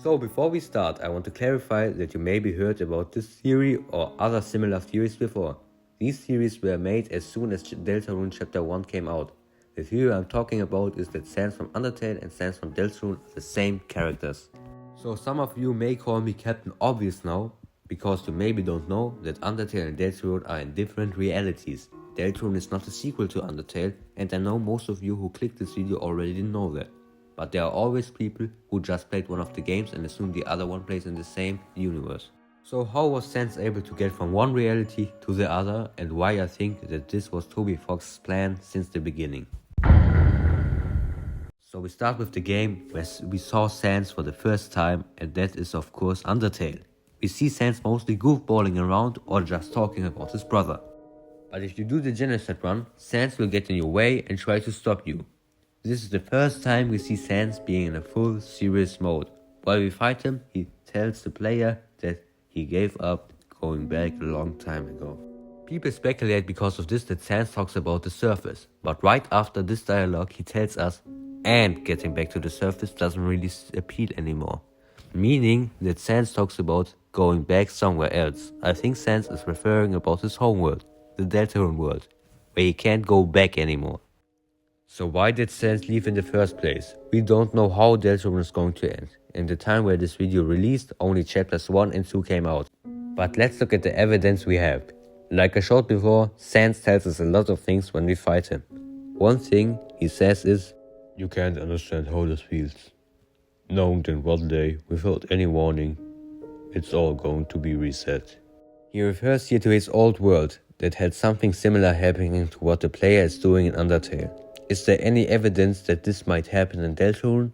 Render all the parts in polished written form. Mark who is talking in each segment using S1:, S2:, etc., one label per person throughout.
S1: So before we start, I want to clarify that you maybe heard about this theory or other similar theories before. These theories were made as soon as Deltarune Chapter 1 came out. The theory I'm talking about is that Sans from Undertale and Sans from Deltarune are the same characters. So some of you may call me Captain Obvious now, because you maybe don't know that Undertale and Deltarune are in different realities. Deltarune is not a sequel to Undertale, and I know most of you who clicked this video already didn't know that. But there are always people who just played one of the games and assume the other one plays in the same universe. So how was Sans able to get from one reality to the other, and why I think that this was Toby Fox's plan since the beginning. So we start with the game where we saw Sans for the first time, and that is of course Undertale. We see Sans mostly goofballing around or just talking about his brother. But if you do the genocide run, Sans will get in your way and try to stop you. This is the first time we see Sans being in a full serious mode. While we fight him, he tells the player that he gave up going back a long time ago. People speculate because of this that Sans talks about the surface, but right after this dialogue he tells us, and getting back to the surface doesn't really appeal anymore. Meaning that Sans talks about going back somewhere else. I think Sans is referring about his homeworld, the Deltarune world, where he can't go back anymore. So why did Sans leave in the first place? We don't know how Deltarune is going to end. In the time where this video released, only chapters 1 and 2 came out. But let's look at the evidence we have. Like I showed before, Sans tells us a lot of things when we fight him. One thing he says is, "You can't understand how this feels. Knowing that one day, without any warning, it's all going to be reset." He refers here to his old world that had something similar happening to what the player is doing in Undertale. Is there any evidence that this might happen in Deltarune?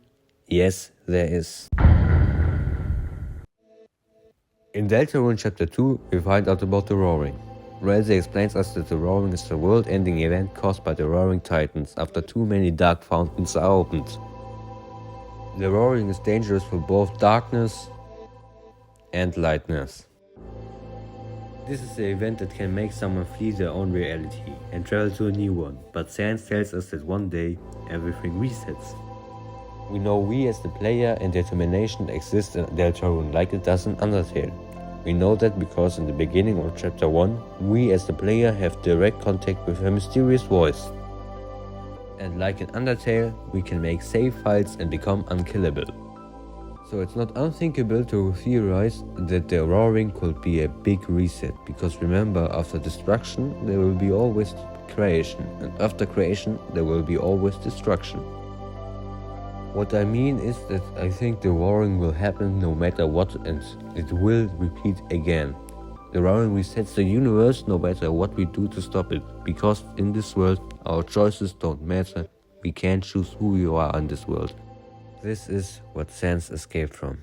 S1: Yes, there is. In Deltarune Chapter 2, we find out about the Roaring. Relze explains us that the Roaring is the world-ending event caused by the Roaring Titans after too many dark fountains are opened. The Roaring is dangerous for both darkness and lightness. This is the event that can make someone flee their own reality and travel to a new one, but Sans tells us that one day everything resets. We know we as the player and determination exist in Deltarune like it does in Undertale. We know that because in the beginning of Chapter 1, we as the player have direct contact with a mysterious voice. And like in Undertale, we can make save files and become unkillable. So it's not unthinkable to theorize that the Roaring could be a big reset, because remember, after destruction there will be always creation, and after creation there will be always destruction. What I mean is that I think the Roaring will happen no matter what, and it will repeat again. The Roaring resets the universe no matter what we do to stop it, because in this world our choices don't matter. We can't choose who we are in this world. This is what Sans escaped from.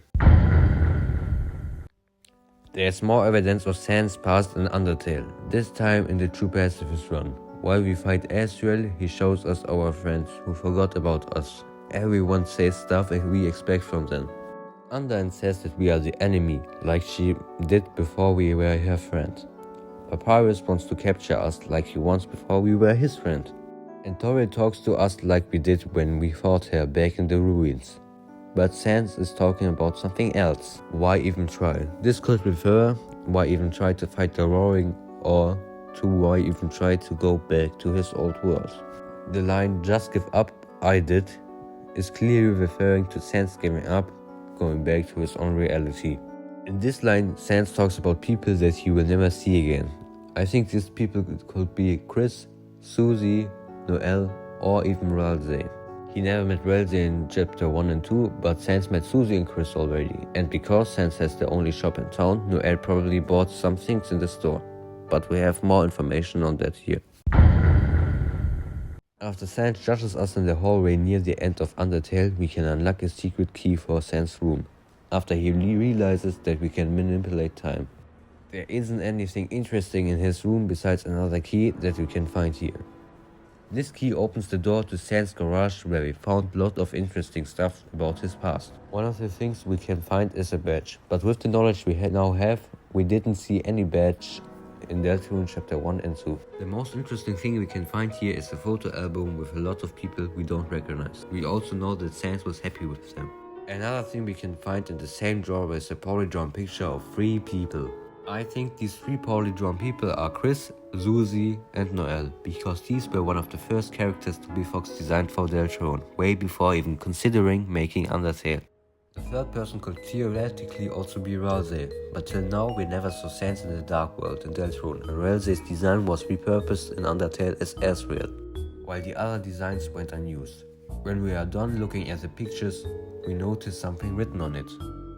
S1: There's more evidence of Sans' past in Undertale, this time in the true pacifist run. While we fight Azrael, he shows us our friends who forgot about us. Everyone says stuff that we expect from them. Undertale says that we are the enemy, like she did before we were her friend. Papyrus wants to capture us like he wants before we were his friend. And Tori talks to us like we did when we fought her back in the ruins. But Sans is talking about something else. Why even try? This could refer why even try to fight the Roaring, or to why even try to go back to his old world. The line "just give up, I did" is clearly referring to Sans giving up, going back to his own reality. In this line, Sans talks about people that he will never see again. I think these people could be Chris, Susie, Noelle, or even Relze. He never met Relze in Chapter 1 and 2, but Sans met Susie and Chris already. And because Sans has the only shop in town, Noelle probably bought some things in the store. But we have more information on that here. After Sans judges us in the hallway near the end of Undertale, we can unlock a secret key for Sans' room, after he realizes that we can manipulate time. There isn't anything interesting in his room besides another key that we can find here. This key opens the door to Sans' garage, where we found a lot of interesting stuff about his past. One of the things we can find is a badge, but with the knowledge we now have, we didn't see any badge in Deltarune Chapter 1 and 2. The most interesting thing we can find here is a photo album with a lot of people we don't recognize. We also know that Sans was happy with them. Another thing we can find in the same drawer is a poorly drawn picture of 3 people. I think these 3 poorly drawn people are Chris, Susie and Noel, because these were one of the first characters Toby Fox designed for Deltarune, way before even considering making Undertale. The third person could theoretically also be Ralsei, but till now we never saw Sans in the Dark World in Deltarune, and Ralsei's design was repurposed in Undertale as Asriel, while the other designs went unused. When we are done looking at the pictures, we notice something written on it.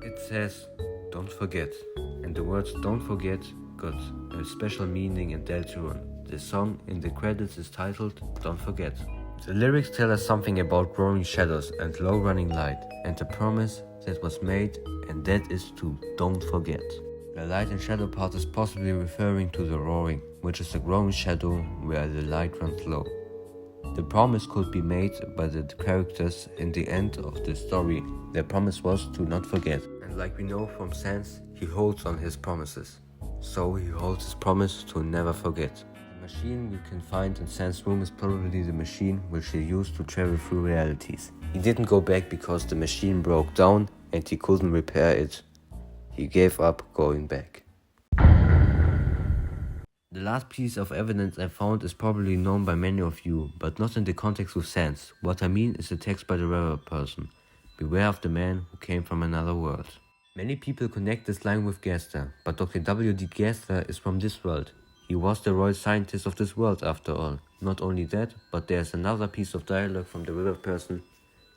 S1: It says, "Don't forget," and the words "don't forget" got a special meaning in Deltarune. The song in the credits is titled "Don't Forget." The lyrics tell us something about growing shadows and low running light, and the promise that was made, and that is to don't forget. The light and shadow part is possibly referring to the roaring, which is a growing shadow where the light runs low. The promise could be made by the characters in the end of the story. Their promise was to not forget. And like we know from Sans, he holds on his promises. So he holds his promise to never forget. The machine we can find in Sans' room is probably the machine which he used to travel through realities. He didn't go back because the machine broke down and he couldn't repair it. He gave up going back. The last piece of evidence I found is probably known by many of you, but not in the context with Sans. What I mean is the text by the rare person. "Beware of the man who came from another world." Many people connect this line with Gaster, but Dr. W.D. Gaster is from this world. He was the royal scientist of this world after all. Not only that, but there's another piece of dialogue from the river person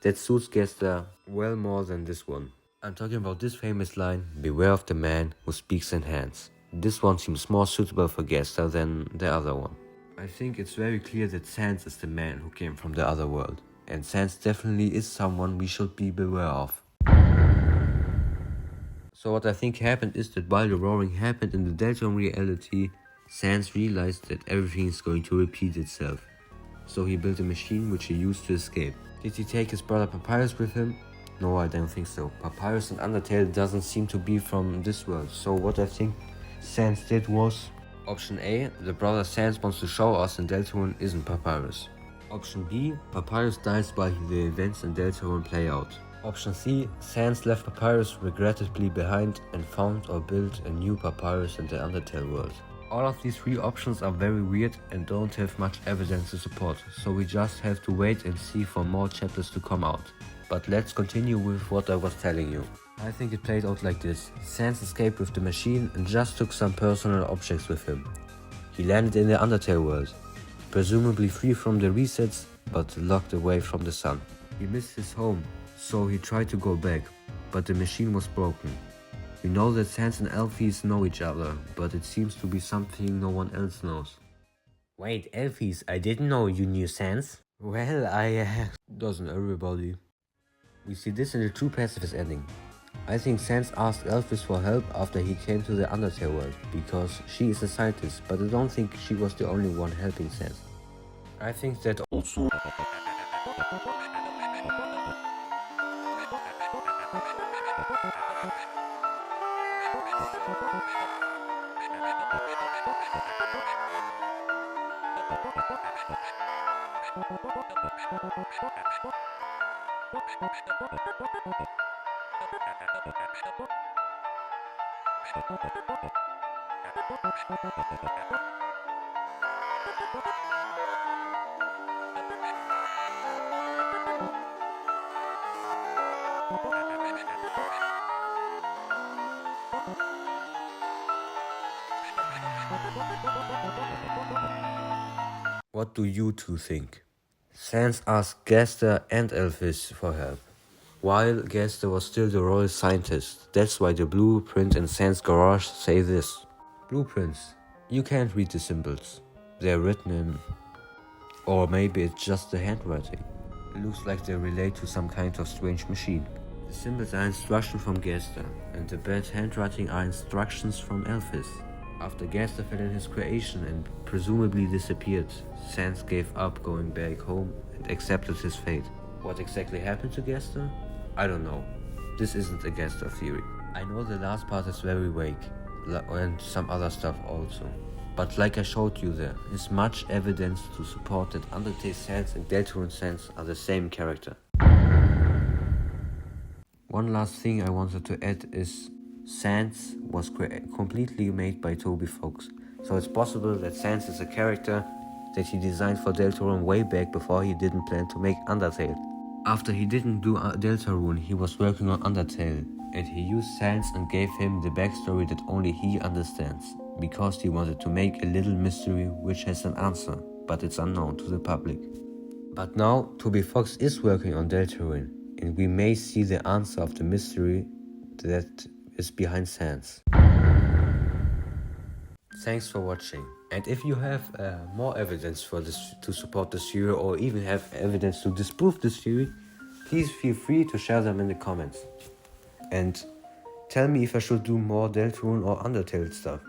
S1: that suits Gaster well more than this one. I'm talking about this famous line, "Beware of the man who speaks in hands." This one seems more suitable for Gaster than the other one. I think it's very clear that Sans is the man who came from the other world, and Sans definitely is someone we should be beware of. So what I think happened is that while the roaring happened in the Deltarune reality, Sans realized that everything is going to repeat itself. So he built a machine which he used to escape. Did he take his brother Papyrus with him? No, I don't think so. Papyrus and Undertale doesn't seem to be from this world, so what I think Sans did was option A, the brother Sans wants to show us in Deltarune isn't Papyrus. Option B, Papyrus dies while the events in Deltarune play out. Option C, Sans left Papyrus regrettably behind and found or built a new Papyrus in the Undertale world. All of these 3 options are very weird and don't have much evidence to support, so we just have to wait and see for more chapters to come out. But let's continue with what I was telling you. I think it played out like this. Sans escaped with the machine and just took some personal objects with him. He landed in the Undertale world, presumably free from the resets, but locked away from the sun. He missed his home, so he tried to go back, but the machine was broken. We know that Sans and Elfies know each other, but it seems to be something no one else knows. Wait, Elfies, I didn't know you knew Sans. Well, doesn't everybody? We see this in the true pacifist ending. I think Sans asked Elvis for help after he came to the Undertale world, because she is a scientist, but I don't think she was the only one helping Sans. I think that also. What do you two think? Sans asked Gaster and Elvis for help, while Gaster was still the royal scientist. That's why the blueprint in Sans' garage say this. Blueprints. You can't read the symbols. They're written in... Or maybe it's just the handwriting. It looks like they relate to some kind of strange machine. The symbols are instructions from Gaster, and the bad handwriting are instructions from Elvis. After Gaster fell in his creation and presumably disappeared, Sans gave up going back home and accepted his fate. What exactly happened to Gaster? I don't know. This isn't a Gaster theory. I know the last part is very vague, and some other stuff also. But like I showed you, there is much evidence to support that Undertale Sans and Deltarune Sans are the same character. One last thing I wanted to add is Sans was completely made by Toby Fox. So it's possible that Sans is a character that he designed for Deltarune way back before he didn't plan to make Undertale. After he didn't do Deltarune, he was working on Undertale, and he used Sans and gave him the backstory that only he understands, because he wanted to make a little mystery which has an answer, but it's unknown to the public. But now Toby Fox is working on Deltarune, and we may see the answer of the mystery that is behind Sans. Thanks for watching, and if you have more evidence for this to support this theory, or even have evidence to disprove this theory, please feel free to share them in the comments. And tell me if I should do more Deltarune or Undertale stuff.